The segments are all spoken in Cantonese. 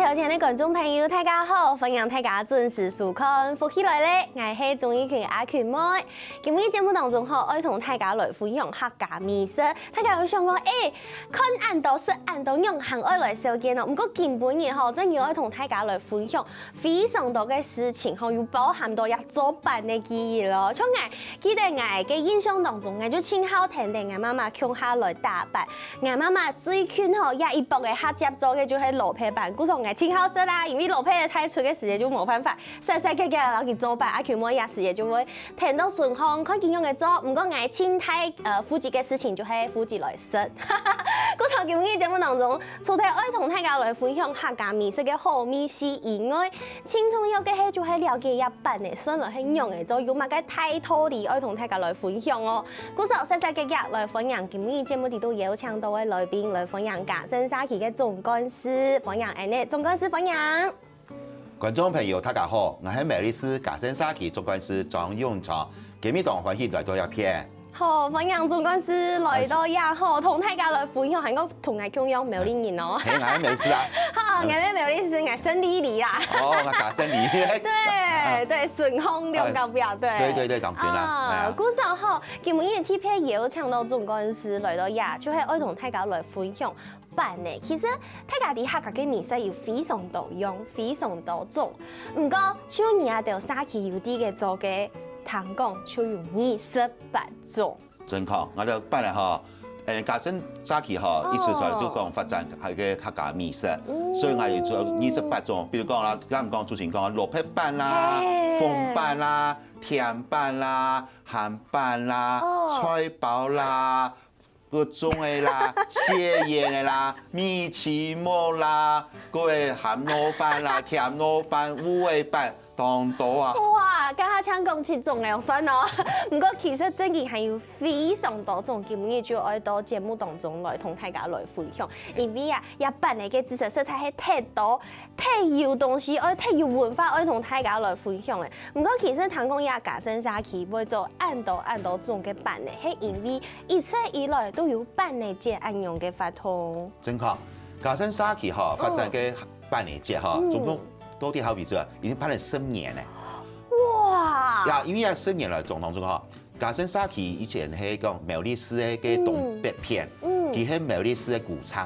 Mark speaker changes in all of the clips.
Speaker 1: 头前的观众朋友，大家好，欢迎大家准时收看《福起来咧》，我是钟意群阿群妹。今日节目当中吼，爱同大家来分享客家美食。大家有想讲，看按道是按道用行爱来收见哦。不过根本嘅吼，真要爱同大家来分享非常多嘅事情吼，又包含到要做饭嘅记忆咯。像我记得我嘅印象当中，我就亲口听到我妈妈乡下来打扮。我妈妈最近吼也一步嘅客接做嘅就係萝卜飯，古常我親口食啦，因為蘿蔔太脆嘅時就冇辦法，細細個攞去做飯，阿佢每日時就會聽到順風，看見樣嘅做，唔過我親太負責嘅事情就係負責來食。古常今日節目當中，除咗愛同大家來分享客家美食嘅好美食以外，輕鬆有嘅係就係了解一般嘅生來係樣嘅做，有乜嘅太多理愛同大家來分享哦。古常細細個來分享今日節目裡都邀請到嘅來賓來分享家生沙期嘅總幹事，分享安尼總幹事分享。
Speaker 2: 觀眾朋友，大家好，我係美麗斯家生沙期總幹事張永昌，今日當歡喜來到一片。
Speaker 1: 好，分享總幹事來到也好，同大家來分享，係我同我共用苗栗人哦。
Speaker 2: 係，我係美斯啊。
Speaker 1: 好，我哋苗栗是我生理里啦。
Speaker 2: 哦，我家生理。
Speaker 1: 對對，順風兩高標對。
Speaker 2: 對，咁變啦。
Speaker 1: 古時候，今日特別邀請到總幹事來到也，就係愛同大家來分享飯嘅。其實大家啲客家嘅美食有非常多樣，非常多種。唔過，像而家就沙期有啲嘅做嘅。糖講就有28種，
Speaker 2: 真確，我就本來吼，家生早期吼，一直在做講發展係嘅客家美食，所以我哋做28種，比如講啦，啱唔講之前講蘿蔔飯啦、鳳飯啦、甜飯啦、鹹飯啦、菜包啦。各種嘅啦、蟹鹽嘅啦、米奇莫啦、各個鹹糯飯啦、甜糯飯、烏味飯，當多啊！
Speaker 1: 哇，家下請講7種樣算哦。不過其實真嘅係有非常多種，今日就愛到節目當中來同大家來分享。因為啊，日本嘅嘅知識色彩係太多、太有東西，太有文化，愛同大家來分享嘅。不過其實唐講也家生沙期會做按道種嘅飯嘅，係因為一切以來。都有辦理節按用嘅法通，
Speaker 2: 真確。家生沙期吼發展嘅辦理節吼，總共多啲好比做，已經辦了10年咧。
Speaker 1: 哇！
Speaker 2: 呀，因為啊10年來總當中吼，家生沙期以前係講苗栗市嘅嘅東北片，佢係苗栗市嘅古倉，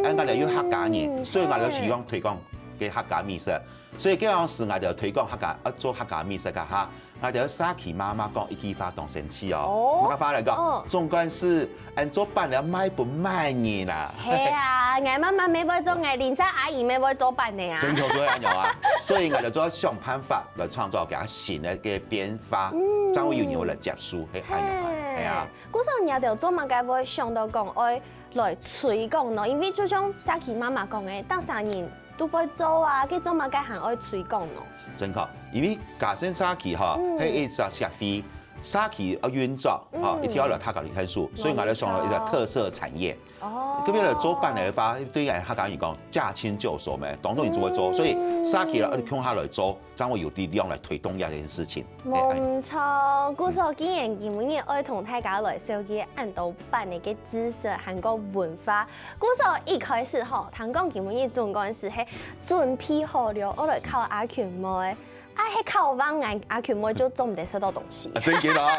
Speaker 2: 按我哋要客家人，所以我哋希望推廣嘅客家美食，所以嗰陣時我哋推廣客家做客家美食嘅嚇。我哋沙期媽媽講一句話當神氣哦，我翻嚟講，總幹事按做飯了賣不賣你啦？
Speaker 1: 係啊，我媽媽沒會做，我連生阿姨沒會做飯的啊。
Speaker 2: 真錯咗樣啊！所以我哋做想辦法來創造嘅新嘅變化，將會有人接受係咁樣係啊。
Speaker 1: 嗰時候我哋做乜嘅會想到講愛來推廣咯，因為就像沙期媽媽講嘅，當3年都會做啊，佢做乜嘅行愛推廣咯。
Speaker 2: 真確，因為家生沙期吼係一隻社會沙期運作吼，一條嚟客家嚟睇數，所以我哋上咗一個特色產業。哦，咁樣嚟做飯嚟話，對人客家人講駕輕就熟咩，當中人做會做，所以沙期嚟鄉下嚟做，將會有力量嚟推動一件事情。
Speaker 1: 冇錯，故所既然今日愛同大家來紹介按道飯嘅嘅知識韓國文化，故所一開始吼，唐講今日總幹事係準備好了，我來考阿群妹。啊，喺考完阿群妹就做唔得食到東西。
Speaker 2: 真嘅啦，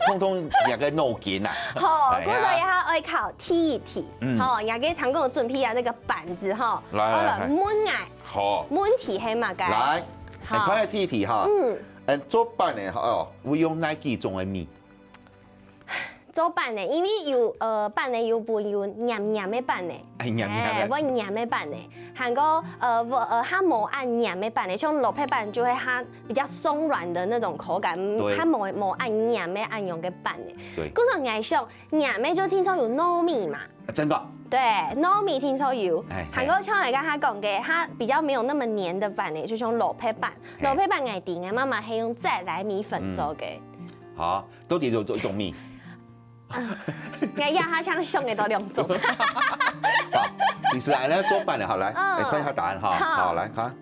Speaker 2: 通通有個腦筋啊。
Speaker 1: 好，嗰個也係愛考題一題。好，也給唐公準備下呢個板子哈。來，問嗌。好。問題係乜嘅？
Speaker 2: 來，你看下題一題哈。做飯嘅哦，會用哪幾種嘅米？
Speaker 1: 做飯嘅，因為有飯嘅有分有黏嘅飯嘅，我黏嘅飯嘅，韓國它冇按黏嘅飯嘅，像蘿蔔飯就係它比較鬆軟的那種口感，它冇按黏嘅按用嘅飯嘅。嗰種愛上黏嘅就聽說有糯米嘛，
Speaker 2: 真的。
Speaker 1: 對，糯米聽說有。韓國像嚟跟他講嘅，它比較沒有那麼黏的飯嘅，就像蘿蔔飯。蘿蔔飯愛點嘅媽媽係用再來米粉做嘅。
Speaker 2: 好，到底有種米？
Speaker 1: 我要他像送嘅多2種。
Speaker 2: 好，你是按呢做飯嘅，好來，你看一下答案哈。好，來看。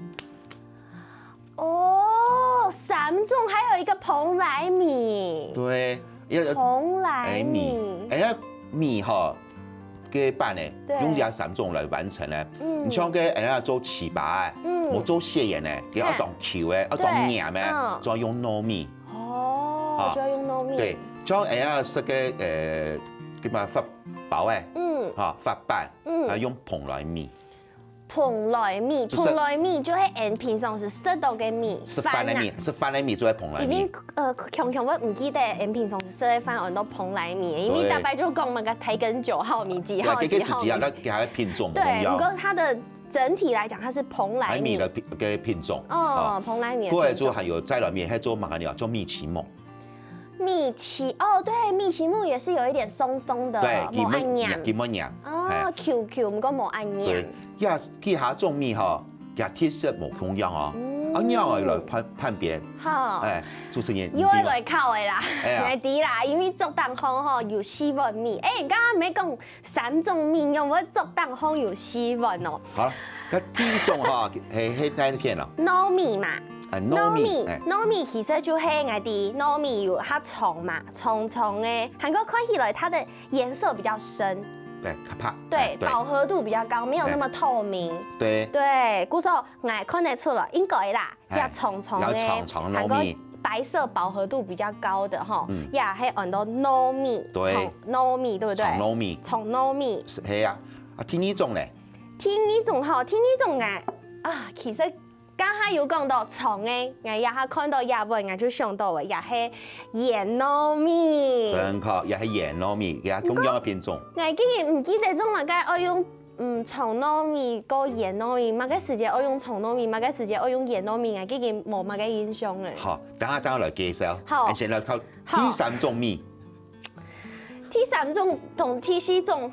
Speaker 1: 哦，3種，還有一個蓬萊米。
Speaker 2: 對，
Speaker 1: 蓬萊米。
Speaker 2: 米哈。嘅板呢，
Speaker 1: 对
Speaker 2: 用这3种来完成呢。你像个做糍粑我做蟹盐呢，给要当球的，要当面的，就要用糯米。
Speaker 1: 哦，就要用糯米。
Speaker 2: 对，像食个叫嘛发包诶，发板，用蓬莱米。
Speaker 1: 蓬莱米，蓬莱米就係平常是食到嘅米，
Speaker 2: 是番的米，是番的米做蓬莱米。
Speaker 1: 已經強我唔記得平常是食嘅飯，我都蓬莱米，因為大概就講那個台根9號米幾號幾號米。
Speaker 2: 給它的品種不
Speaker 1: 對，
Speaker 2: 一樣。
Speaker 1: 不過它的整體來講，它是蓬莱米
Speaker 2: 的品種。
Speaker 1: 哦，蓬莱米。
Speaker 2: 過來做還有再來面，還做乜嘢？做米奇夢。
Speaker 1: 米奇哦，對，米奇木也是有一點鬆鬆的，冇按黏。
Speaker 2: 冇黏。
Speaker 1: 哦 ，QQ 唔過冇按黏。
Speaker 2: 呀，其他種米哈，嘅特色冇同樣啊。按樣嚟判別。
Speaker 1: 好。
Speaker 2: 主持人。
Speaker 1: 要來考的啦，嚟啲啦，因為竹蛋烘吼有4碗米。剛剛沒講3種米，有冇竹蛋烘有4碗哦？
Speaker 2: 好，咁第一種哈係哪一片啊？
Speaker 1: 糯米嘛。糯米其實就係我哋糯米有它長嘛，長嘅，韓國看起來它的顏色比較深，
Speaker 2: 對，
Speaker 1: 對，飽和度比較高，沒有那麼透明。對，故說我看得出來，應該啦，要長嘅，韓國白色飽和度比較高的哈，也係按到糯米，糯米對不對？長糯米。
Speaker 2: 係啊，天呢種咧？
Speaker 1: 天呢種啊，其實。剛才有講到長嘅，我也係看到亞文，我就想到嘅，也係鹽糯米。
Speaker 2: 正確，也係鹽糯米，也係同樣嘅品種。
Speaker 1: 我竟然唔記得咗，乜嘅我用長糯米個鹽糯米，乜嘅時節我用長糯米，乜嘅時節我用鹽糯米，我竟然冇乜嘅印象嘅。
Speaker 2: 好，等下再來介紹。
Speaker 1: 好，
Speaker 2: 先來靠第3種米。
Speaker 1: 第3種同第4種。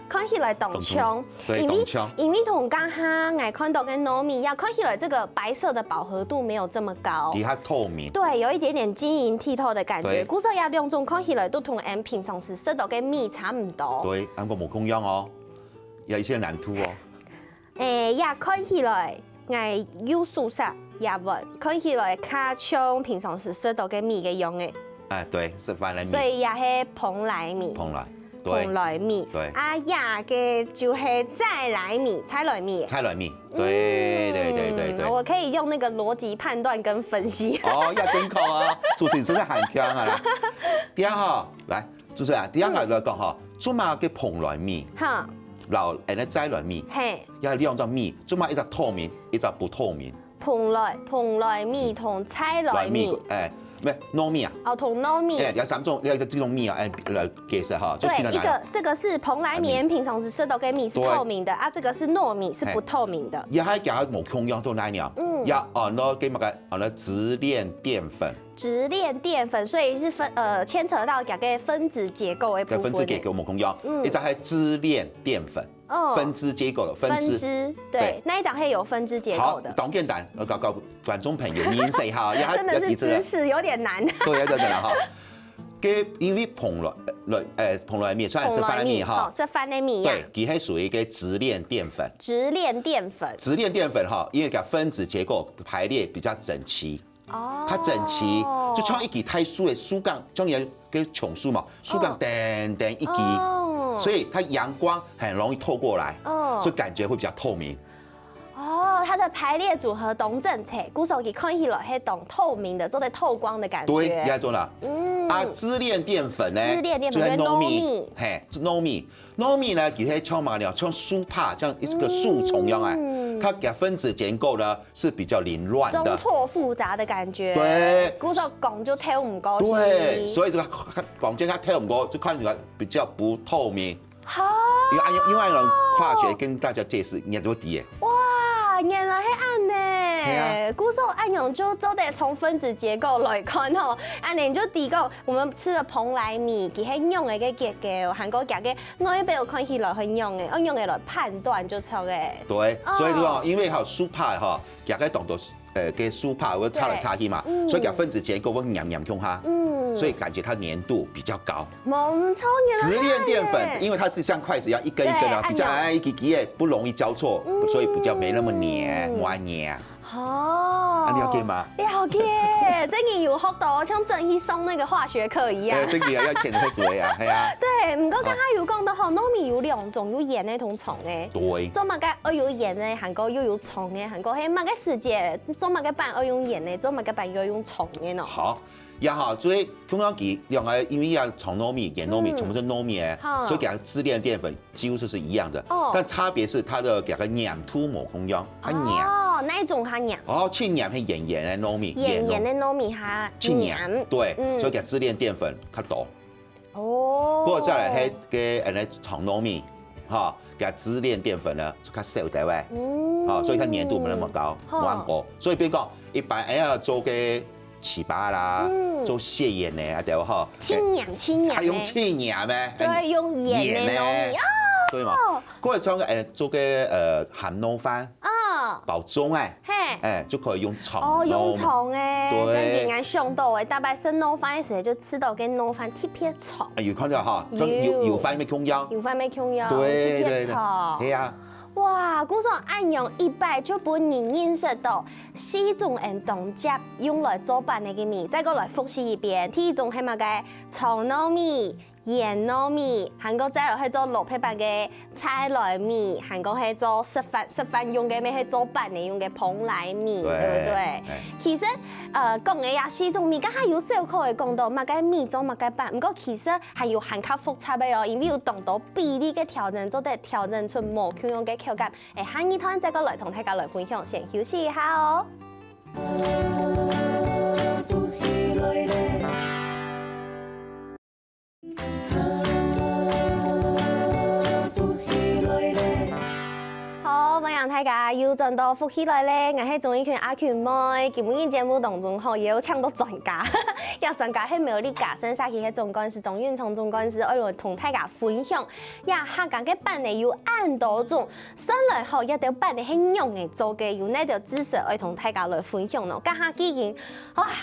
Speaker 1: 看起來同槍，因為同剛剛我看到嘅糯米一樣，看起來這個白色的飽和度沒有這麼高，
Speaker 2: 它透明，
Speaker 1: 對，有一點點晶瑩剔透的感覺。故說有2種看起來都同平常時食到嘅米差唔多。
Speaker 2: 對，不過冇同樣哦，有一些難度哦。
Speaker 1: 也看起來我有素色也問，看起來較像平常時食到嘅米嘅樣嘅。
Speaker 2: 對，是番來米。
Speaker 1: 所以也係蓬萊米。蓬萊米，呀嘅就係再來米，菜來米，對，我可以用那個邏輯判斷跟分析。
Speaker 2: 哦，要真確啊，主持人真係很聽啊。第二哈，來，主持人，第二個來講哈，做乜嘅蓬萊米？哈，然後再來米，有2種米，做乜一隻透明，一隻不透明？蓬
Speaker 1: 萊米同菜來米。
Speaker 2: 咩糯米啊？
Speaker 1: 哦，同糯米。
Speaker 2: 有3種，有這種米啊，來介紹哈。
Speaker 1: 對，這個是蓬萊米，平常時食到嘅米是透明的啊，這個是糯米是不透明的。
Speaker 2: 也係講冇同樣都哪樣？也按到給乜個按到直鏈澱粉。
Speaker 1: 直鏈澱粉，所以是牽扯到嘅分子結構嘅部分。
Speaker 2: 分子結構冇同樣，一隻係直鏈澱粉。分支結構的分支，
Speaker 1: 對，那一種係有分支結構的。
Speaker 2: 好，當簡單，我教觀眾朋友認識下，
Speaker 1: 真的是知識有點難。
Speaker 2: 對，有點難哈。因為蓬萊米雖然是番來米哈，
Speaker 1: 是番來米。
Speaker 2: 對，佢係屬於一個直鏈澱粉。直鏈澱粉哈，因為佢分子結構排列比較整齊。哦。它整齊，就像一支太樹嘅樹幹，將嘢嘅松樹嘛，樹幹等一支。所以它陽光很容易透過來，所以感覺會比較透明。
Speaker 1: 哦，它的排列組合懂整齊，古手機看起來係懂透明的，做的透光的感覺。
Speaker 2: 對，也做啦。支鏈澱粉呢？就係糯米，糯米呢，其實像乜嘢？像樹帕，像一個樹叢一樣啊。它嘅分子結構呢是比較凌亂的，
Speaker 1: 錯綜複雜的感覺。
Speaker 2: 對，
Speaker 1: 古手講就跳唔過。
Speaker 2: 對，所以這個講真，它跳唔過，就看起來比較不透明。好，因為按化學跟大家解釋，你都啲嘢。
Speaker 1: 哇，原來係按呢，古手按用就得從分子結構來看吼，按你就第一個，我們吃的蓬萊米，佢係用嘅結構，韓國夾嘅外表看起來很用嘅，我用嘅來判斷就錯嘅。
Speaker 2: 對，所以講，因為哈樹帕哈夾嘅動作，嘅樹帕會插來插去嘛，所以夾分子結構會黏痛下，所以感覺它粘度比較高。冇錯嘅。直鏈澱粉，因為它是像筷子一樣一根一根啊，比較一級級嘅，不容易交錯，所以比較沒那麼黏，冇咁黏。哦，你了解吗？
Speaker 1: 了解，这个有学到，像真去上那个化学课一样。
Speaker 2: 这个要钱会水啊，系啊。
Speaker 1: 对，不过刚刚有讲到，糯米有2種，有鹽的同蟲的。
Speaker 2: 對。
Speaker 1: 做乜嘅愛用鹽的，韓國又有蟲的，韓國係乜嘅時節，做乜嘅版愛用鹽的，做乜嘅版要用蟲的呢？
Speaker 2: 好。也好，所以空調機兩個因為要長糯米、鹽糯米，全部是糯米誒，所以給它自煉澱粉幾乎是一樣的。但差別是它的給它黏土冇空調，它黏。
Speaker 1: 哦，哪一種它黏？
Speaker 2: 去黏係鹽的糯米。
Speaker 1: 鹽的糯米它黏。
Speaker 2: 對，所以給它自煉澱粉較多。
Speaker 1: 哦。
Speaker 2: 不過再來係嘅長糯米，哈，給它自煉澱粉呢就較少啲喂。所以它黏度沒那麼高，冇咁高。所以比如講，一般要做嘅糍粑啦，做蟹鹽的啊，對不哈？
Speaker 1: 清鹽，
Speaker 2: 它用清鹽咩？
Speaker 1: 對，用鹽的糯米啊。
Speaker 2: 對嘛？嗰個像做嘅鹹糯飯，包粽就可以用長。
Speaker 1: 用長誒，
Speaker 2: 對。
Speaker 1: 這樣想到誒，大概食糯飯嘅時候就吃到嘅糯飯特別長。
Speaker 2: 有看到哈？油飯沒空腰。
Speaker 1: 油飯沒空腰。
Speaker 2: 對
Speaker 1: 對對。
Speaker 2: 係啊。
Speaker 1: 哇，嗰種按用100就本人認識到4種動作用來做飯嘅米，再過來複習一遍。第一種係乜嘅？長糯米、鹽糯米，韓國再落去做蘿蔔飯嘅菜來米，韓國係做食飯用嘅咩？係做飯嘅用嘅蓬萊米，對不對？其實講嘅也4種米，家下有小可會講到乜嘅米做乜嘅飯，不過其實係要很較複雜嘅哦，因為要懂到比例嘅調整，做得調整出無同樣嘅口感。下一趟再過來同大家來分享，先休息一下哦。好，歡迎大家又轉到福喜來咧，我係綜藝圈阿權妹。今日節目當中也有請到專家，有專家係苗栗嘉盛社區嘅總幹事莊運聰總幹事，我來同大家分享，客家嘅飯呢有按多種，上來後一條飯呢係用嘅做嘅，有呢條知識我同大家來分享咯。家下已經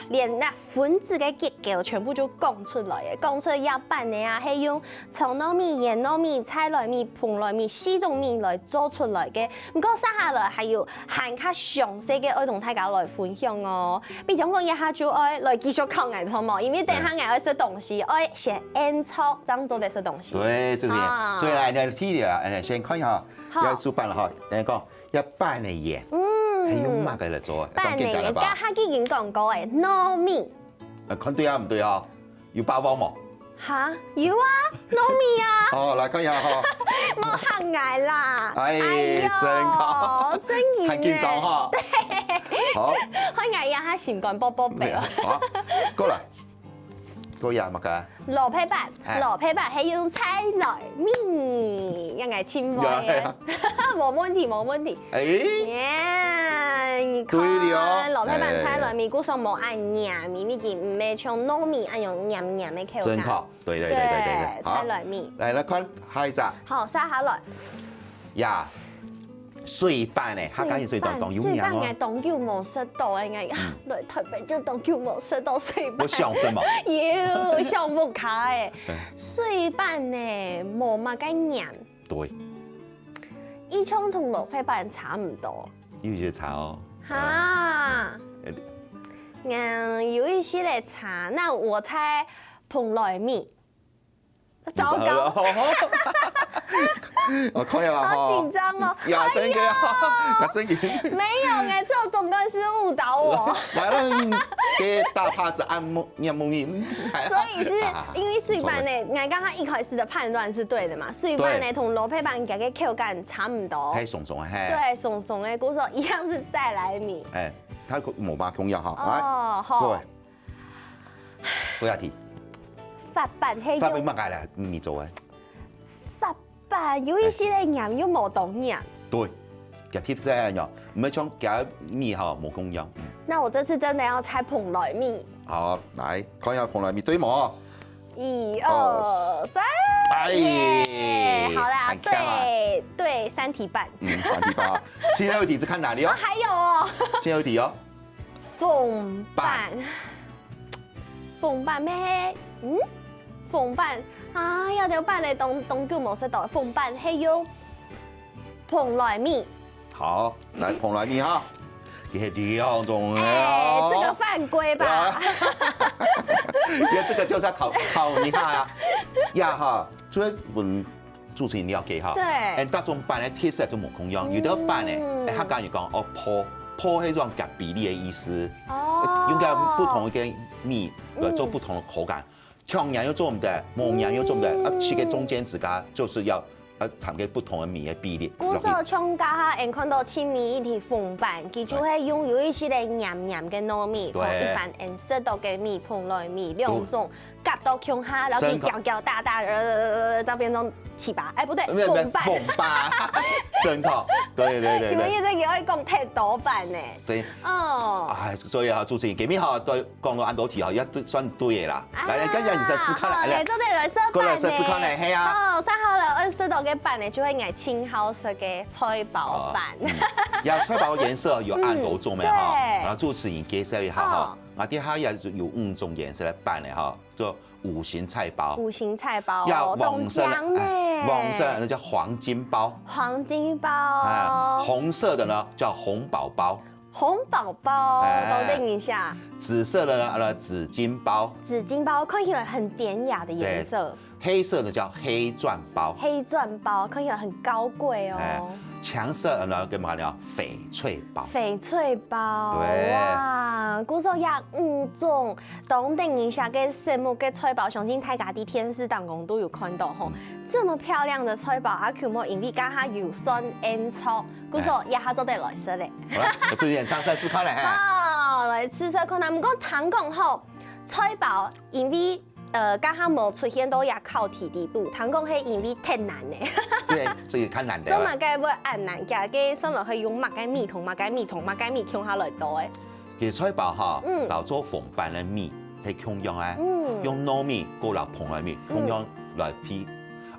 Speaker 1: 連那分子嘅結構全部就講出來嘅，講出來飯呢係用長糯米、鹽糯米、菜來米、蓬萊米4種米來做出來嘅。唔過接下來係要行較詳細嘅，我同大家來分享哦。比如講一下就愛來繼續靠眼錯嘛，因為等下愛食東西，愛先按錯這樣做的食東西。
Speaker 2: 對，這邊。所以來呢睇啊，先看一下，要煮飯啦嗬。人講要拌嘅鹽，係用乜嘅嚟做啊？
Speaker 1: 拌嘅鹽，家下已經講過誒，糯米。
Speaker 2: 看對啊，唔對啊？有8方冇？
Speaker 1: 嚇，有啊，糯米啊。
Speaker 2: 哦，來看一下嗬。
Speaker 1: 冇嚇捱啦。
Speaker 2: 哎，真好，
Speaker 1: 真嚴嘅。
Speaker 2: 很緊張哈。
Speaker 1: 對。
Speaker 2: 好。
Speaker 1: 開捱一下心肝卜卜鼻啊。
Speaker 2: 好，過來。嗰日乜嘅？
Speaker 1: 蘿蔔飯係用菜來米，一捱千味嘅，冇問題。對了，蘿蔔飯菜來米，估上冇按黏米，呢件唔係像糯米按用黏嘅口感。
Speaker 2: 真好，對。
Speaker 1: 菜來米。
Speaker 2: 嚟看下一集。
Speaker 1: 好，殺下來。
Speaker 2: 呀。水飯咧，客家人水當有名喎。
Speaker 1: 水飯嘅當叫冇食到嘅，來台北就當叫冇食到水飯。
Speaker 2: 我想什麼？
Speaker 1: 要想不開。水飯呢冇乜嘅鹽。
Speaker 2: 對。
Speaker 1: 一槍同蘿蔔飯差唔多。
Speaker 2: 有些差哦。
Speaker 1: 哈。有一些咧差，那我猜蓬萊米。糟糕！
Speaker 2: 我看下
Speaker 1: 好緊張哦！
Speaker 2: 呀，真嘅，呀，真嘅。
Speaker 1: 沒有哎，這種總幹事誤導我。
Speaker 2: 來了，給大怕是按摩黏木米。
Speaker 1: 所以是因為水飯呢，我剛剛一開始的判斷是對的嘛。水飯呢同蘿蔔飯嘅口感差唔多。
Speaker 2: 係鬆鬆嘅，
Speaker 1: 對，鬆鬆嘅，估說一樣是再來米。
Speaker 2: 哎，它冇把空藥哈。
Speaker 1: 哦，好。
Speaker 2: 對。不要提。
Speaker 1: 發飯係用。
Speaker 2: 發飯乜嘢嚟？米做嘅。
Speaker 1: 發飯有一些嘅鹽又冇當鹽。
Speaker 2: 對，嘅 tips 係樣，唔係講嘅米哈冇空藥。
Speaker 1: 那我這次真的要猜蓬萊米。
Speaker 2: 好，來看下蓬萊米對冇
Speaker 1: ？1、2、3。哎，好啦，對，3題半。
Speaker 2: 3題半。最後一題是看哪裡哦？
Speaker 1: 還有哦。
Speaker 2: 最後一題哦。
Speaker 1: 鳳飯咩？鳳飯啊，有條飯嚟當叫冇食到。鳳飯係用蓬萊米。
Speaker 2: 好，來蓬萊米哈，也2种
Speaker 1: 哎，这个犯规吧？
Speaker 2: 因为这个就是要考你看啊，呀哈，最本主持人了解哈。
Speaker 1: 对。
Speaker 2: 哎，大众办的特色就无同样，有的办呢，哎，他刚才讲哦破迄种夹比例的意思，用个不同的米做不同的口感，香羊又做唔得，蒙羊又做唔得，吃个中间值噶，就是要掺个不同的米的比例。
Speaker 1: 古时像家下，看到青米一体风板，佢就係用有一些嘅黏黏嘅糯米，同一般颜色到嘅米、蓬莱米2种夹到胸下，然后佢搅搅大大，到变成糍粑，哎不对，风板。
Speaker 2: 风板，真好，对。
Speaker 1: 你们一直叫我讲太多板呢？
Speaker 2: 对。
Speaker 1: 哦。
Speaker 2: 哎，所以啊，主持人今日哈对讲到按道题哈，也算对的啦。来，今日20試看
Speaker 1: 嚟，做啲來色板
Speaker 2: 呢，係啊。
Speaker 1: 哦，3號了，20道嘅板呢，就會嗌青紅色嘅菜包板。
Speaker 2: 有菜包顏色有按道做咩哈？然後主持人介紹一下哈，我啲下也有5種顏色嘅板咧哈，做5型菜包。
Speaker 1: 5型菜包。
Speaker 2: 要
Speaker 1: 黃色呢？
Speaker 2: 黃色那叫黃金包。
Speaker 1: 黃金包。
Speaker 2: 紅色的呢叫紅寶包。
Speaker 1: 紅寶包，都定一下。
Speaker 2: 紫色的呢，紫金包。
Speaker 1: 紫金包看起來很典雅的顏色。
Speaker 2: 黑色的叫黑鑽包。
Speaker 1: 黑鑽包看起來很高貴哦。
Speaker 2: 強色的呢，跟嘛叫翡翠包。
Speaker 1: 翡翠包。
Speaker 2: 對。
Speaker 1: 哇，古時候也5種，都定一下嘅節目嘅菜包，相信大家啲電視當中都有看到吼。這麼漂亮的菜包，阿佢冇因為家下油酸煙醋，古時候也下做得來食咧。
Speaker 2: 好啦，我最近嘗試看咧。
Speaker 1: 哦，來試試看啦。唔過坦講後，菜包因為家下冇出現到也靠體力度，坦講係因為太難咧。
Speaker 2: 對，這個較難的。
Speaker 1: 做物嘅會按難嘅，嘅上落去用麥嘅米同麥嘅米搶下來做嘅。
Speaker 2: 其實菜包哈，老做風板嘅米係共用啊，用糯米過落蓬萊米，共用來批。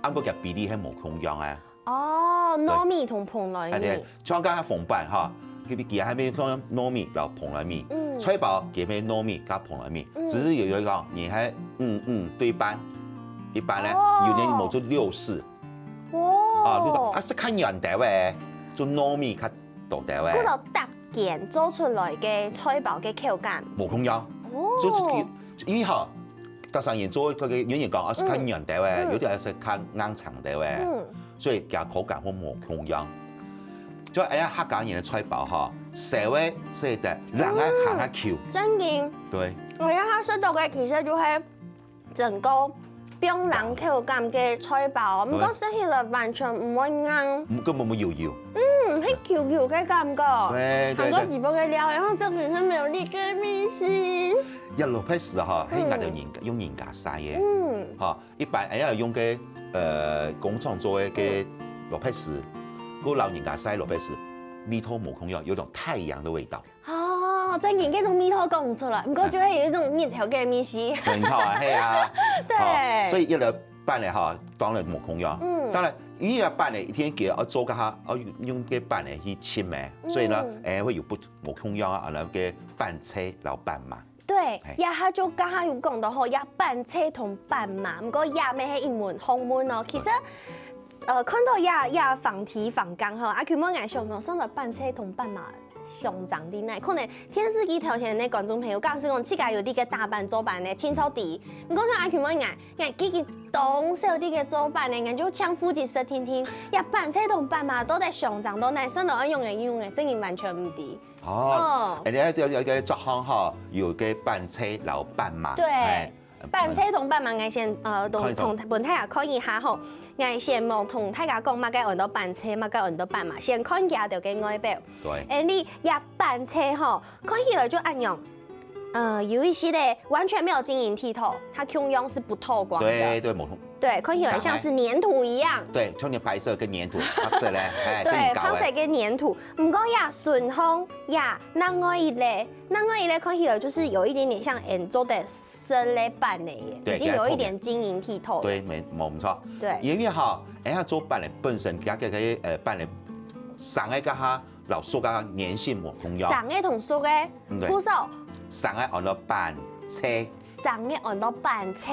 Speaker 2: 啱個嘅比例係冇共用啊。
Speaker 1: 哦，糯米同蓬萊米。
Speaker 2: 像家下風板哈，佢哋其實係咩講糯米落蓬萊米，菜包佢咩糯米加蓬萊米，只是有一個你係對半，一般咧有啲冇做64。哦。啊，是看人哋喂，做糯米較大啲喂。
Speaker 1: 嗰就特件做出來嘅菜包嘅口感。
Speaker 2: 冇共用。哦。因為哈。特上人做佢嘅演員講，我是看人哋喂，有啲係食看硬長啲喂，所以嘅口感好冇共樣。所以哎呀，客家人嘅菜包哈，社會食得人啊行下橋。
Speaker 1: 真嘅。
Speaker 2: 對。
Speaker 1: 我呀，佢食到嘅其實就係整個冰冷口感嘅菜包，唔過食起來完全唔會硬。
Speaker 2: 根本冇搖搖。
Speaker 1: 係翹翹嘅感覺。
Speaker 2: 對。
Speaker 1: 韓國直播嘅料，然後就其實沒有呢個米線。
Speaker 2: 一落批時哈，係壓到用人家曬嘅，嚇一般哎呀用嘅工廠做嘅落批時，嗰老人家曬落批時，米頭冇空有種太陽的味道。
Speaker 1: 哦，真嘅，嗰種米頭講唔出來，唔過就係有一種熱頭嘅米絲。
Speaker 2: 真好啊，係啊。
Speaker 1: 對。
Speaker 2: 所以一日辦咧哈，當然冇空有。當然一日辦咧一天幾我做嘅下，我用嘅辦咧去切咩，所以呢會有冇空有啊，然後嘅拌車老拌嘛。
Speaker 1: 對，也下就家下有講到吼，也拌車同拌嘛，唔過也咩係一門學問哦。其實，看到也仿題仿講吼，阿佢冇眼上講，上來拌車同拌嘛，上漲啲呢。可能電視機頭前嘅觀眾朋友，假使講自家有啲嘅大拌做拌呢，清楚啲。唔講像阿佢冇眼幾件東少啲嘅做拌呢，眼就搶附近食聽聽，也拌車同拌嘛，都在上漲到呢，上來用嘅，真係完全唔啲。
Speaker 2: 哦，人哋有個作項哈，有個拌車老拌嘛。
Speaker 1: 對，拌車同拌嘛，我先同本大家看一下吼，我先冇同大家講乜嘅按到拌車，乜嘅按到拌嘛，先看下條嘅外表。
Speaker 2: 對。
Speaker 1: 你一拌車吼，看起來就按樣，有一些咧完全沒有晶瑩剔透，它共用是不透光的。
Speaker 2: 對對，冇透。
Speaker 1: 對，看起來像是粘土一樣。
Speaker 2: 對，像你白色跟粘土，白色咧，
Speaker 1: 對，白色跟粘土，唔過呀順風呀，另外一類看起來就是有一點點像做的色類版的耶，已經有一點晶瑩剔透。
Speaker 2: 對，冇錯。
Speaker 1: 對，
Speaker 2: 因為哈，做板咧本身加嘅板咧，上個家下老塑膠粘性冇同樣。
Speaker 1: 上個同塑嘅，古手。
Speaker 2: 上個按到板車。
Speaker 1: 上個按到板車。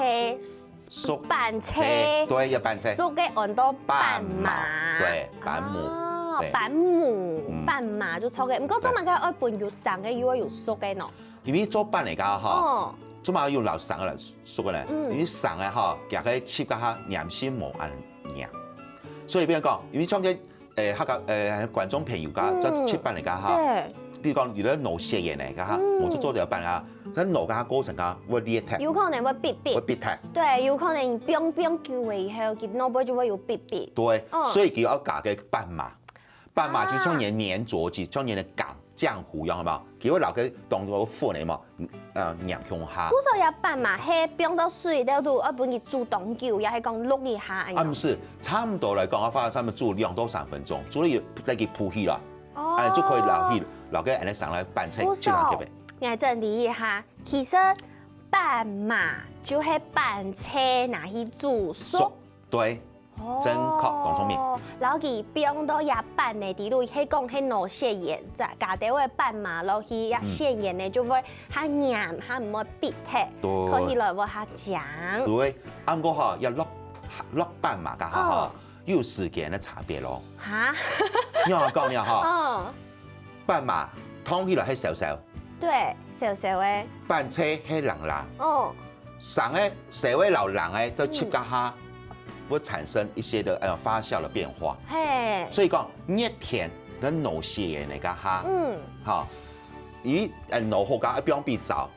Speaker 1: 板車，
Speaker 2: 對，要板車。
Speaker 1: 塑嘅按到板馬，
Speaker 2: 對，板母。
Speaker 1: 哦，板母、板马就错嘅，唔过做乜嘅愛拌要生嘅，要熟嘅喏。
Speaker 2: 因為做板嚟講吼，做乜要留生嘅嚟熟嘅咧？因為生嘅吼，夾喺切甲下黏先無按黏，所以比如講，因為將嘅觀眾朋友家即切板嚟講哈，比如講如果腦血液嚟講哈，我就做條板啊，咁腦嘅過程啊會裂開，
Speaker 1: 有可能會逼逼，
Speaker 2: 會裂開，
Speaker 1: 對，有可能冰冰叫嘅以後，佢腦部就會有逼逼。
Speaker 2: 對，所以佢要加嘅板嘛，板嘛就將你黏着住，將你嘅漿糊樣係嘛，佢會留嘅當做粉嚟嘛，黏向下。
Speaker 1: 古時候有板嘛，係冰到水了度，我本佢煮凍久，又係講淥一下。
Speaker 2: 唔是，差唔多嚟講嘅話，差唔多煮2到3分鐘，煮咗要佢鋪起啦，就可以留嘅人哋上來拌菜，最難嘅。
Speaker 1: 我整理一下，其實板嘛就係拌菜拿去煮熟。
Speaker 2: 對。真確講聰明。
Speaker 1: 然後佢冰到也拌嘅啲路，係講係攞鮮鹽，加啲位拌嘛落去，也鮮鹽咧就會較黏，較唔會逼踢，可以來會較醬。
Speaker 2: 對，啱過嚇要落拌嘛，家下有時間嘅差別咯。
Speaker 1: 嚇？
Speaker 2: 你話講你嚇，拌嘛湯起來係少少，
Speaker 1: 對，少少嘅。
Speaker 2: 拌車係冷啦。
Speaker 1: 哦。
Speaker 2: 上咧社會老冷咧，都切家下。會產生一些的發酵的變化，所以講熱甜的腦血液嚟噶哈，好，因為腦後加一邊比早，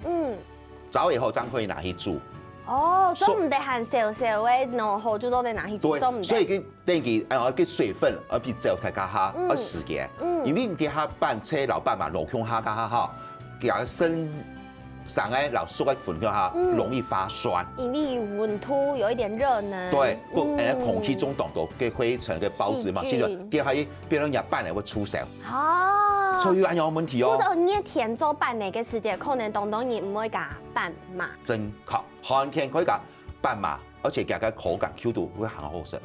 Speaker 2: 早以後將可以拿去煮。
Speaker 1: 哦，做唔得含少少嘅腦後就都得拿去煮，做唔得。
Speaker 2: 所以佢等於佢水分而比早睇家下而時間，因為你啲下拌車老闆嘛，落向下家下，佢個生。上來老熟嘅粉向下容易發酸，
Speaker 1: 因為溫度有一點熱呢。
Speaker 2: 對，空氣中凍到嘅灰塵嘅孢子嘛，所以跌喺邊兩日拌嚟會出手。哦，所以有問題哦。嗰
Speaker 1: 種熱甜做拌嚟嘅時間，可能當然唔會加拌嘛。
Speaker 2: 真確，寒天可以加拌嘛，而且加個口感 Q 度會很好食。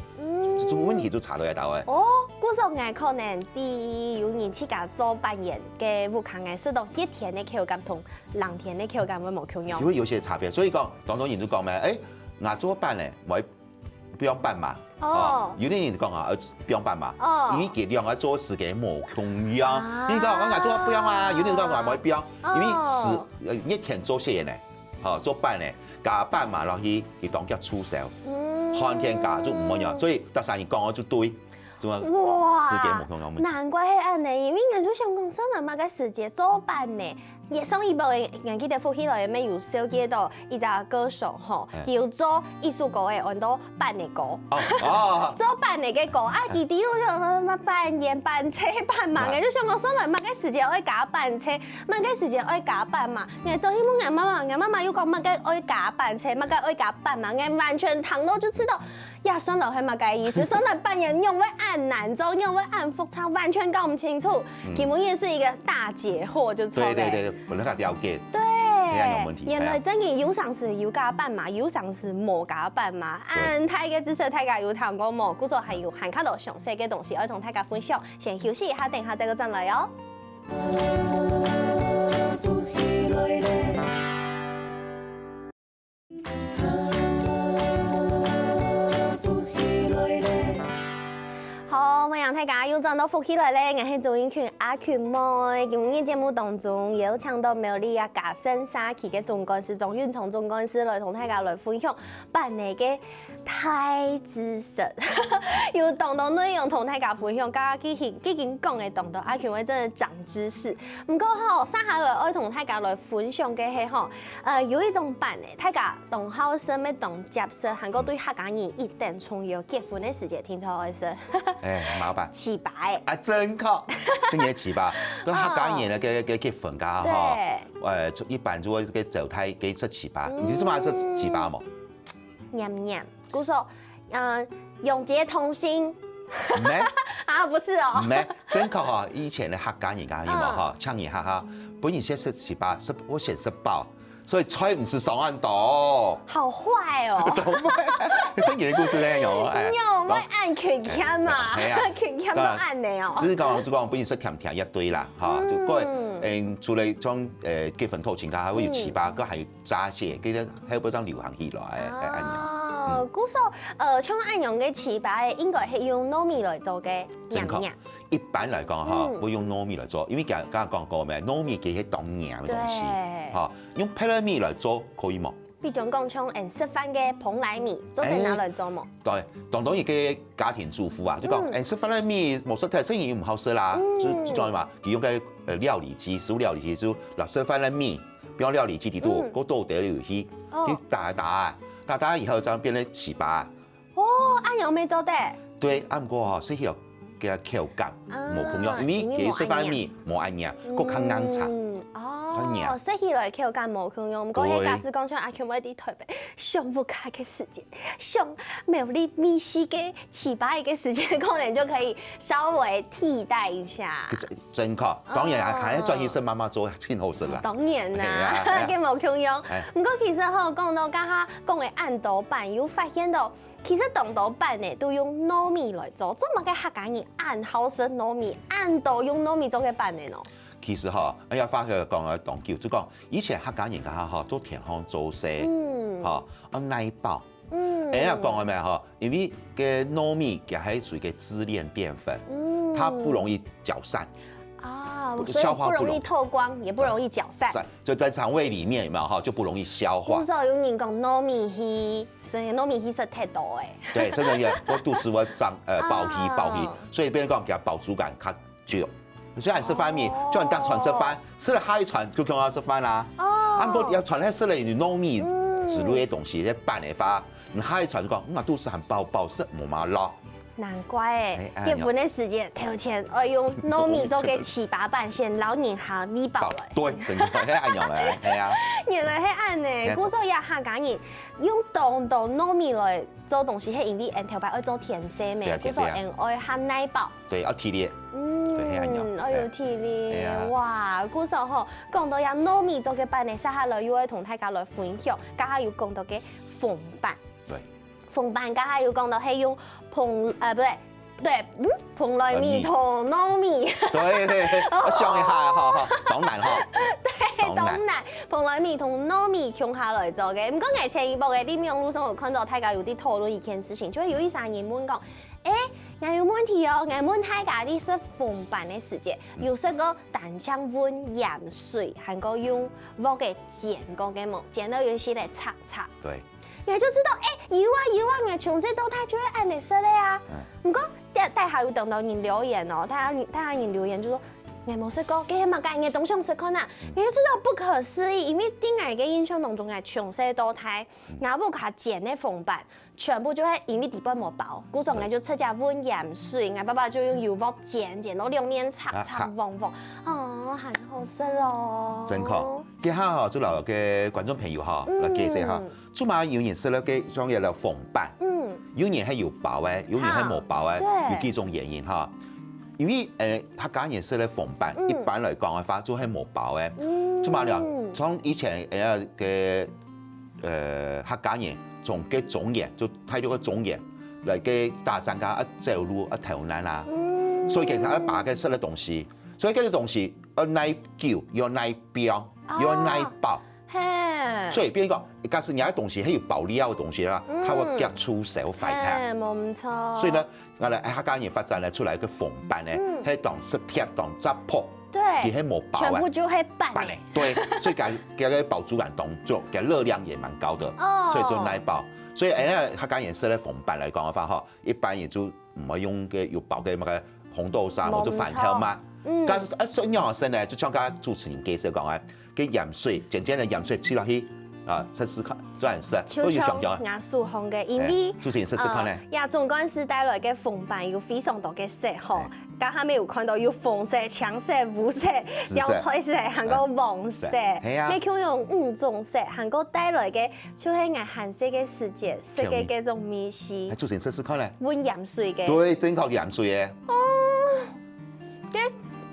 Speaker 2: 這種問題就查到喺度嘅。
Speaker 1: 哦，嗰時候我可能啲有人去加做扮演嘅武康嘅，是當熱甜嘅口感同冷甜嘅口感會冇同樣。
Speaker 2: 因為有些差別，所以講當中人就講咩？我做拌咧，咪不用拌嘛。哦。有啲人就講啊，不用拌嘛。哦。因為佢兩個做時間冇同樣。你講我做不用啊，有啲人講我冇不用，因為是熱甜做些嘢咧，做拌咧加拌嘛落去，佢當叫出手。寒天加就唔一樣，所以得曬人講我就對。哇！時間冇同樣。
Speaker 1: 難怪係安尼，因為我就想講，生人嘛個時間做拌呢。也上一部嘅，我記得福起來嘅咩有小記到一個歌手吼，要做藝術歌嘅，揾到扮嘅歌，做扮嘅嘅歌啊！佢哋都想乜扮演扮車扮嘛，我就想講，生來乜嘅時間愛假扮車，乜嘅時間愛假扮嘛。我做希望我媽媽又講乜嘅愛假扮車，乜嘅愛假扮嘛，我完全睇到就知道，呀，生來係乜嘅意思？生來扮演用會按難做，用會按複雜，完全搞唔清楚。根本也是一個大解惑，就錯嘅。
Speaker 2: 不能了解，
Speaker 1: 對，原來真嘅有上是有加班嘛，有上是冇加班嘛。按大家知識，大家有聽過冇？故說還有看到詳細嘅東西，要同大家分享。先休息一下，等下再個轉來哦。好，歡迎大家又轉到福起來咧，我係趙英權阿權妹。今日節目當中有請到苗栗啊嘉盛社區嘅總幹事莊運聰總幹事來同大家來分享辦理嘅太知識，有當到內容同大家分享，加幾件講嘅當到阿權妹真係長知識。唔過吼，接下來我同大家來分享嘅係吼，有一種辦嘅，大家當後生咩當接受，韓國對客家人一定重要結婚嘅時間，聽錯我意思。
Speaker 2: 麻煩。
Speaker 1: 奇葩
Speaker 2: 啊，真確，真嘢奇葩。都客家人嘅結婚家嗬，一般就會嘅走胎嘅出奇葩。你知嘛？出奇葩冇？
Speaker 1: 念念，姑說，永結同心。
Speaker 2: 咩？
Speaker 1: 啊，不是哦。
Speaker 2: 咩？真確嗬，以前嘅客家人家有冇嗬？唱嘢哈哈，本來寫出奇葩，我寫實報。所以菜唔是上岸倒，
Speaker 1: 好壞哦！
Speaker 2: 真嘅故事咧有，
Speaker 1: 有冇按權欠嘛？權欠都按你哦。
Speaker 2: 就是講本身欠一堆啦，嚇，就嗰除了將結婚套錢家會有奇葩，嗰係詐些，記得喺嗰張流行起來按
Speaker 1: 哦，古时候像安阳嘅糍粑，應該係用糯米來做嘅，
Speaker 2: 正確。一般來講哈，會用糯米來做，因為剛剛講過咩，糯米佢係當硬嘅東西，哈，用配粒米來做可以冇？
Speaker 1: 比如講像食飯嘅蓬萊米，做成哪來做冇？
Speaker 2: 對，當然嘅家庭主婦啊，就講食飯粒米冇食太生意唔好食啦，就講嘛，佢用嘅料理機，食物料理機就嗱食飯粒米，變料理機啲度，嗰度掉入去，去打以後就變成糍粑。
Speaker 1: 哦，安陽未做得？
Speaker 2: 對，唔過哈，所以嘅口感冇咁樣，因為佢食飯米冇按樣，個較硬擦。
Speaker 1: 哦，食起來口感冇咁樣。唔過喺假使講像阿強嗰啲特別上不卡嘅時間，上沒有你米絲嘅糍粑嘅時間，可能就可以稍微替代一下。
Speaker 2: 正確，當然係專業食媽媽做先好食啦。
Speaker 1: 當然啦，嘅冇咁樣。唔過其實嗬，講到家下講嘅暗豆板，有發現到。其實當豆板呢都用糯米來做，做乜嘅客家人暗好食糯米，暗豆用糯米做嘅板呢？
Speaker 2: 其實嗬，我有發覺講嘅講究，就講以前客家人家下嗬做田行做事，嗬，奶包，人家講嘅咩嗬？因為嘅糯米嘅係屬於嘅支鏈澱粉，它不容易攪散。
Speaker 1: 所以不容易透光，也不容易攪散，
Speaker 2: 就在腸胃裡面有沒有哈，就不容易消化。
Speaker 1: 古時候有人講糯米稀，所以糯米稀食太多誒。
Speaker 2: 對，所以我肚時會長爆皮，所以別人講給它飽足感較久。所以你食飯米，叫你當傳食飯，食了下一傳就講要食飯啦。不過要傳來食了你糯米之類嘅東西，即拌嚟發，你下一傳就講，我肚時很飽食冇嘛咯。
Speaker 1: 難怪誒，結婚嘅時間頭前我用糯米做嘅糍粑板先老年下米飽來。
Speaker 2: 對，真係係按樣嚟，係啊。
Speaker 1: 原來係按呢，古時候也客家人用當到糯米來做東西，係因為按頭擺愛做甜食咩？古時候按愛下奶包。對，要體力。對，係按樣。我要體力。哇，古時候嗬，講到有糯米做嘅板呢，接下來要愛同大家來分享，家下要講到嘅鳳板。對。鳳板家下要講到係用蓬萊米同糯米。對，
Speaker 2: 我想一下，好，當然哈。
Speaker 1: 對，當然，蓬萊米同糯米共下來做嘅。唔過我前一步嘅啲網路上，我看到大家有啲討論一件事情，就係有一三人問講，我有問題哦，我問大家啲食鳳板嘅時間，有食個蛋漿溫鹽水，還個用鑊嘅煎過嘅冇，煎到有些嚟擦擦。對。你就知道，有啊，我從細到大就會按你食的呀。唔過，但係有等到人留言哦，睇下人留言就說，我冇食過，佢係乜嘢東西食過呐？你就知道不可思議，因為啲我嘅印象當中，我從細到大，我不卡煎的鳳板，全部就係因為底部冇包，古時候我就出家溫鹽水，我爸爸就用油鑊煎到兩面擦黃黃，哦，很好食咯。
Speaker 2: 真確，今下哈，就留嘅觀眾朋友哈，來記者哈。做嘛有人食了嘅像嘢了鳳板，有人係有包嘅，有人係冇包嘅，有幾種原因哈。因為客家人食了鳳板，一般來講嘅話就係冇包嘅。做嘛了？從以前嘅客家人從嘅種鹽就睇到個種鹽嚟嘅大增加一走路一頭難啦，所以其實一把嘅食嘅東西，所以嗰啲東西要耐久，要耐標，要耐包。所以變個，假使有啲東西係要爆料嘅東西啦，佢會夾出手快啲。
Speaker 1: 冇唔錯。
Speaker 2: 所以咧，我哋客家人發展咧出嚟嘅鳳板咧，係當食貼當雜鋪，佢係冇包嘅。
Speaker 1: 全部就係板嚟。
Speaker 2: 對，所以嘅飽足感動作嘅熱量也蠻高的，所以就耐飽。所以客家人食咧鳳板嚟講嘅話，嗬，一般人就唔係用嘅要包嘅乜嘅紅豆沙或者飯條嘛。但係一雙樣式咧，就像剛主持人介紹講嘅。嘅鹽水，漸漸嘅鹽水黐落去，試試看，做人食，
Speaker 1: 都要想象。亞素紅嘅，因為
Speaker 2: 主持人試試看咧。
Speaker 1: 亞中關時帶來嘅鳳板有非常多嘅色嗬，家下沒有看到有紅色、橙色、烏色、油菜色，還個黃色。係啊。你佢用5種色，還個帶來嘅就係顏顏色嘅世界，色嘅嗰種美食。
Speaker 2: 主持人試試看咧。
Speaker 1: 溫鹽水嘅。
Speaker 2: 對，正確嘅鹽水嘅。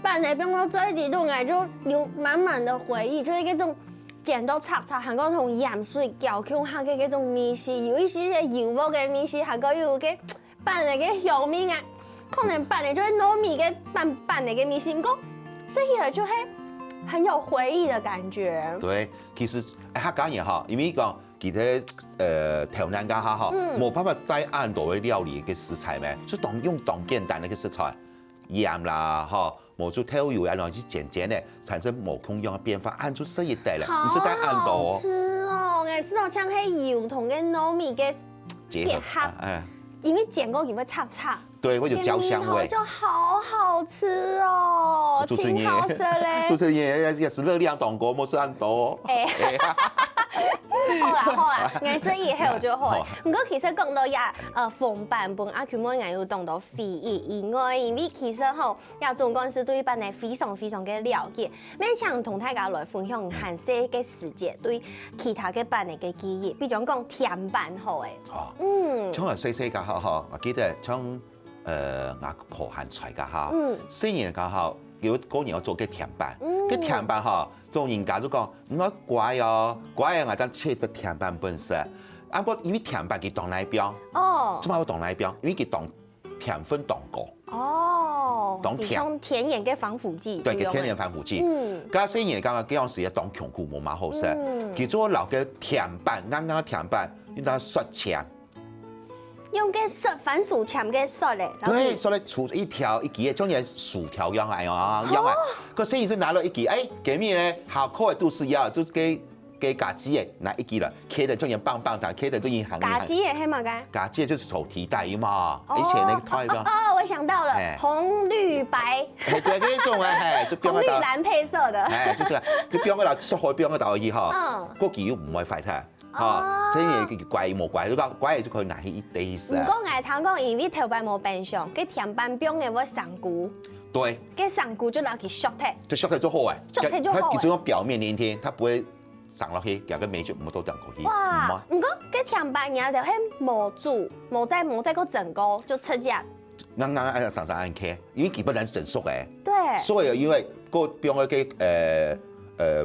Speaker 1: 板嚟俾我再啲落嚟，就有滿滿的回憶，就是嗰種剪刀擦擦，韓國同鹽水攪香下嘅嗰種米絲，有一些油鑊嘅米絲，韓國有嘅板嚟嘅香味啊，可能板嚟就係糯米嘅板嚟嘅米絲，唔過食起來就係很有回憶的感覺。
Speaker 2: 對，其實客家人哈，因為講其他台南家哈，冇办法带按多的料理嘅食材咩，就用简单的个食材，盐啦哈，冇做调油啊，然后去煎的，产生某空用的变化，按出色一带了，你是带按
Speaker 1: 好
Speaker 2: 多
Speaker 1: 好吃哦，我知道像迄油同嘅糯米嘅
Speaker 2: 结合，哎，
Speaker 1: 因为剪过，因为擦擦。
Speaker 2: 对，会有焦香味，
Speaker 1: 就好好吃哦，青好色嘞，
Speaker 2: 主持人也是热量懂国，莫是按多。哎，
Speaker 1: 好啦，颜色以後就好。不過其實講到也逢版本阿權妹硬要講到非遺以外，因為其實吼也總幹事對版呢非常嘅了解，勉強同大家來分享韓式嘅時節對其他嘅版嘅記憶，比如講甜版好誒。
Speaker 2: 從我細個哈，我記得從我婆喊出嚟噶哈，雖然講哈，有嗰年我做嘅甜版，嘅甜版哈。當人家都講唔好乖哦，乖啊！我當切不甜版本色，啊不，因為甜版佢當奶標，做乜會當奶標？因為佢當甜分當高，當
Speaker 1: 甜鹽嘅防腐劑，
Speaker 2: 對，佢天然防腐劑。咁雖然講嗰陣時當強固冇乜好食，佢做留嘅甜版，啱甜版，用到雪醬。
Speaker 1: 用嘅雪番薯鉗嘅雪咧，
Speaker 2: 對，所以出一條一支，種嘢薯條樣嚟啊，樣啊。個生意就拿了一支，哎，給面咧好口的都是要，就是給家雞嘅拿一支了，開的種嘢棒棒，但開的都銀行。
Speaker 1: 家雞嘅係嘛嘅？
Speaker 2: 家雞就是手提袋嘛，以前那個袋嘛。
Speaker 1: 哦，我想到了，紅綠白。
Speaker 2: 就係嗰種啊，就
Speaker 1: 紅綠藍配色的。
Speaker 2: 就是佢標嗰度縮開標嗰度以後，嗰支又唔會壞睇。即係怪冇怪，都講怪就可以拿起一堆食。
Speaker 1: 唔過我聽講，因為頭版冇變相，佢甜版標嘅會上菇。
Speaker 2: 對。
Speaker 1: 佢上菇就攞佢削剔。
Speaker 2: 就削剔就好誒。
Speaker 1: 削剔就好。
Speaker 2: 它只用表面黏貼，它不會上落去，夾個味就唔都掉過去。
Speaker 1: 哇！唔過佢甜版嘢就係冇煮，冇再個整過就直接。
Speaker 2: 啱上按開，因為基本上整熟誒。
Speaker 1: 對。
Speaker 2: 所以因為個標嘅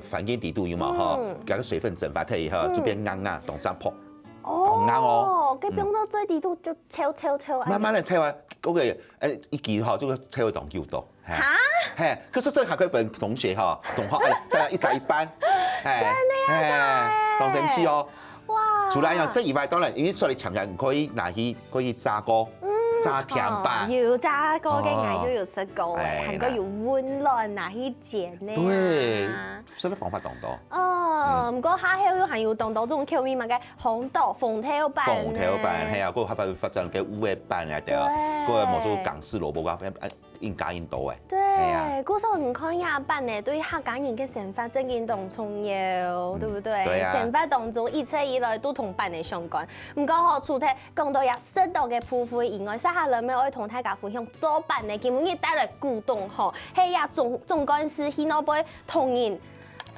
Speaker 2: 反應底度有嘛哈，給個水分蒸發退以後就變硬硬，當張泡，當硬哦。
Speaker 1: 佢變到最底度就抽。
Speaker 2: 慢慢地抽啊，嗰個一支哈，這個抽會當叫多。
Speaker 1: 嚇？
Speaker 2: 係，可是這下佢本同學哈，同學大家一齊一班，
Speaker 1: 真的
Speaker 2: 當神氣哦。
Speaker 1: 哇！
Speaker 2: 除了樣色以外，當然因為說你強嘅，可以拿去可以炸鍋。炸甜版，
Speaker 1: 要炸過嘅嗌就要食過嘅，係個要溫暖拿去煎呢。
Speaker 2: 對，所以方法當多。
Speaker 1: 唔過下後還要當到種口味嘛嘅紅豆鳳頭版。
Speaker 2: 鳳頭版係啊，嗰個後邊發展嘅烏嘅版嚟掉，嗰個冇做港式蘿蔔糕，應加應多誒。
Speaker 1: 對，嗰時候唔看亞版呢，對客家人嘅想法真係當重要，對不對？
Speaker 2: 對啊。
Speaker 1: 想法當中一切以來都同版嘅相關。唔過好處睇講到有適當嘅鋪貨以外，下來咪可以同大家分享做版嘅，基本嘅帶來互動吼，係呀總幹事去那邊同人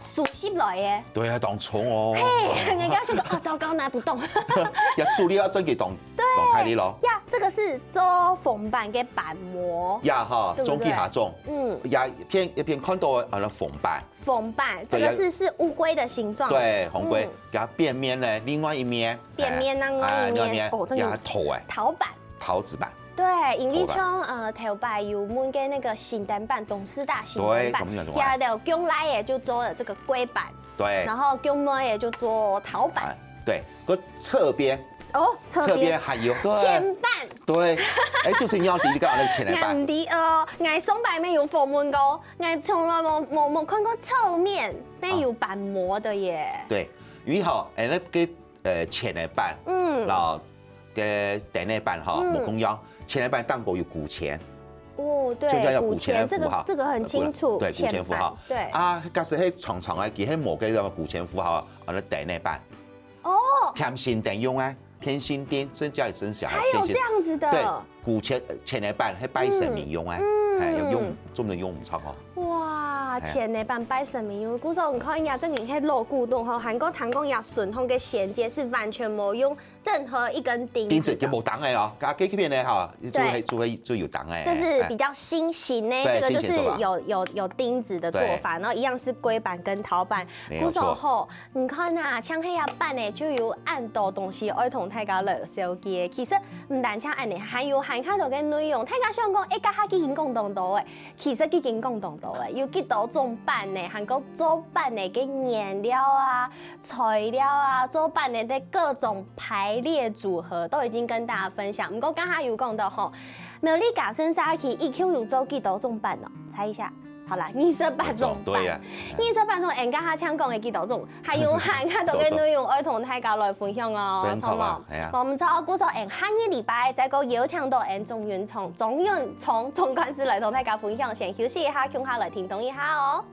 Speaker 1: 熟悉來嘅。
Speaker 2: 對啊，當寵哦。
Speaker 1: 嘿，人家說個糟糕拿不動。
Speaker 2: 呀，樹立要真嘅當太啲咯。
Speaker 1: 呀，這個是做縫版嘅板模。
Speaker 2: 呀哈，中期下中。呀一片看到縫版。
Speaker 1: 縫版，這個是烏龜的形狀。
Speaker 2: 對，紅龜。然後變面呢，另外一面。
Speaker 1: 變面另外一面。
Speaker 2: 哦，這個頭誒。
Speaker 1: 陶板。
Speaker 2: 陶子版，
Speaker 1: 對，因為像頭版有滿嘅那個新單版、董事大新單版，然後將來也就做了這個龜版，
Speaker 2: 對，
Speaker 1: 然後將來也就做陶版，
Speaker 2: 對，個側邊，側邊還有
Speaker 1: 前版，
Speaker 2: 對，哎，就是你要第一個那個前版，
Speaker 1: 唔啲哦，我上版沒有縫滿過，我從來冇看過側面沒有板模的耶，
Speaker 2: 對，因為好，哎，那個前版，然後。嘅第一版哈冇公樣，前一版當過有古錢，
Speaker 1: 哦對，就叫古錢符號，這個很清楚，
Speaker 2: 對古錢符號，
Speaker 1: 對
Speaker 2: 啊，假使喺長長嘅，佢喺冇嘅個古錢符號，我哋第一版，
Speaker 1: 哦，
Speaker 2: 甜心等用啊，甜心店增加你生小孩，
Speaker 1: 還有這樣子的，
Speaker 2: 對，古前一版係拜神明用啊，係要用，專門用唔錯哦。
Speaker 1: 哇，前一版拜神明用，故說唔可以呀，這年係老古董吼，韓國彈弓呀，順通嘅銜接是完全冇用任何一根钉
Speaker 2: 钉子就冇档的哦，加这边呢哈，就有档哎。
Speaker 1: 这是比较新型呢，这个就是有钉子的做法，然后一样是龟板跟陶板。古时候你看啊，像黑牙板呢，就有按多东西爱同大家来收集。其实唔但像按呢，还有含开头嘅内容，大家想讲，家下几件共同多诶，其实几件共同多诶，有几多种板呢？韩国做板呢嘅颜料啊、材料啊，做板呢的各种排列组合，都已经跟大家分享。不过刚才有讲到吼，苗栗假生沙起1 Q 有做几多种板哦？猜一下。好啦，28种板，28种，人家下抢讲的几多种，还有含开头嘅内容，爱同大家来分享哦，好冇？我们从古时候，下一礼拜再个邀请到钟元聪总干事来同大家分享，先休息一下，共下来听懂一下哦。